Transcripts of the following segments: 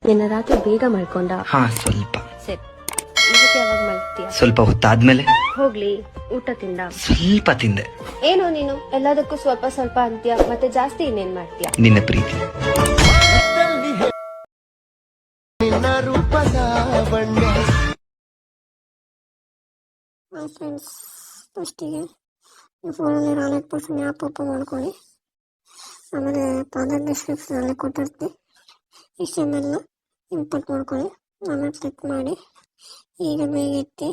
ನಿನ್ನ ರಾತ್ರಿ ಬೇಗ ಮಲ್ಕೊಂಡ? ಹಾ, ಸ್ವಲ್ಪ. ಸರಿ, ಇವತ್ತು ಯಾವಾಗ ಮಲ್ತೀಯ? ಸ್ವಲ್ಪ ಹೊತ್ತಾದ್ಮೇಲೆ. ಹೋಗ್ಲಿ, ಊಟ ತಿಂದ? ಸ್ವಲ್ಪ ತಿಂದೆ. ಏನೋ ನೀನು ಎಲ್ಲದಕ್ಕೂ ಸ್ವಲ್ಪ ಸ್ವಲ್ಪ ಅಂತೀಯ, ಮತ್ತೆ ಜಾಸ್ತಿ ಇನ್ನೇನ್ ಮಾಡ್ತೀಯ? ನಿನ್ನ ಪ್ರೀತಿ. ಫ್ರೆಂಡ್ಸ್, ಫಸ್ಟಿಗೆ ಈ ಫೋನಲ್ಲಿ 4% ಆ್ಯಪ್ ಓಪನ್ ಮಾಡ್ಕೊಳ್ಳಿ. ಆಮೇಲೆ ಪ್ರಾಡಕ್ಟ್ ಡಿಸ್ಕ್ರಿಪ್ಷನಲ್ಲಿ ಕೊಟ್ಟಿರ್ತೀನಿ, ಇಷ್ಟನ್ನೆಲ್ಲ ಇಂಪೋರ್ಟ್ ಮಾಡ್ಕೊಳ್ಳಿ. ಆಮೇಲೆ ಕ್ಲಿಕ್ ಮಾಡಿ ಈಗ ಬೇಗ ಎತ್ತಿ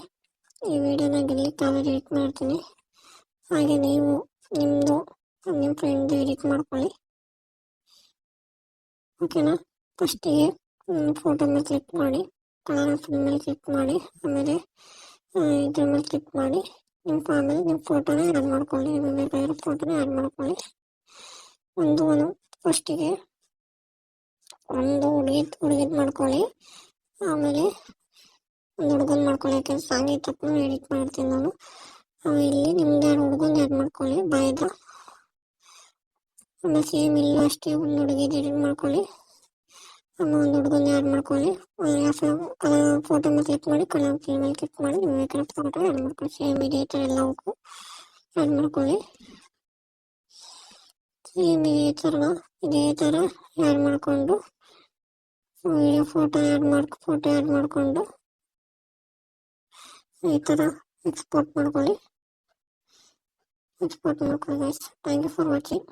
ಈ ವಿಡಿಯೋನ ಡಿಲೀಟ್ ಎಡಿಟ್ ಮಾಡ್ತೀನಿ. ಹಾಗೆ ನೀವು ನಿಮ್ಮದು ನಿಮ್ಮ ಫ್ರೆಂಡ್ ಎಡಿಟ್ ಮಾಡ್ಕೊಳ್ಳಿ, ಓಕೆನಾ? ಫಸ್ಟಿಗೆ ಫೋಟೋ ಮೇಲೆ ಕ್ಲಿಕ್ ಮಾಡಿ, ಕಲರ್ ಫಿಲ್ಮ್ ಮೇಲೆ ಕ್ಲಿಕ್ ಮಾಡಿ, ಆಮೇಲೆ ಇದ್ರ ಮೇಲೆ ಕ್ಲಿಕ್ ಮಾಡಿ ಆಮೇಲೆ ನಿಮ್ಮ ಫೋಟೋನ ಆ್ಯಡ್ ಮಾಡ್ಕೊಳ್ಳಿ. ನಿಮಗೆ ಬೇಕಾಗಿರೋ ಫೋಟೋನ ಆ್ಯಡ್ ಮಾಡ್ಕೊಳ್ಳಿ. ಫಸ್ಟಿಗೆ ಒಂದು ಹುಡುಗಿದ್ ಮಾಡ್ಕೊಳ್ಳಿ, ಆಮೇಲೆ ಒಂದು ಹುಡುಗನ್ ಮಾಡ್ಕೊಳ್ಳಿ. ಯಾಕೆಂದ್ರೆ ಸಾಂಗ್ ತಪ್ಪು ಎಡಿಟ್ ಮಾಡ್ತೀನಿ ನಾನು. ಇಲ್ಲಿ ನಿಮ್ದು ಎರಡು ಹುಡುಗನ್ ಆ್ಯಡ್ ಮಾಡ್ಕೊಳ್ಳಿ, ಬಾಯ್ದ. ಆಮೇಲೆ ಸೇಮ್ ಇಲ್ಲೂ ಅಷ್ಟೇ ಒಂದು ಹುಡುಗಿದ್ ಎಡಿಟ್ ಮಾಡ್ಕೊಳ್ಳಿ, ಆಮೇಲೆ ಒಂದು ಹುಡುಗನ ಆ್ಯಡ್ ಮಾಡ್ಕೊಳ್ಳಿ. ಫೋಟೋ ಮೇಲೆ ಕ್ಲಿಕ್ ಮಾಡಿ, ಕಲರ್ ಫಿಲ್ಮ್ ಮೇಲೆ ಕ್ಲಿಕ್ ಮಾಡಿ, ನಿಮಗೆ ಬೇಕಾದ ಫೋಟೋ ಆ್ಯಡ್ ಮಾಡ್ಕೊಳ್ಳಿ. ಸೇಮ್ ಇದೇ ಥರ ಎಲ್ಲವಕ್ಕೂ ಆ್ಯಡ್ ಮಾಡ್ಕೊಳ್ಳಿ. ಸೇಮ್ ಇದೇ ಥರ ಆ್ಯಡ್ ಮಾಡಿಕೊಂಡು ಫೋಟೋ ಆ್ಯಡ್ ಮಾಡಿಕೊಂಡು ಈ ಥರ ಎಕ್ಸ್ಪೋರ್ಟ್ ಮಾಡ್ಕೊಳ್ಳಿ guys. Thank you for watching.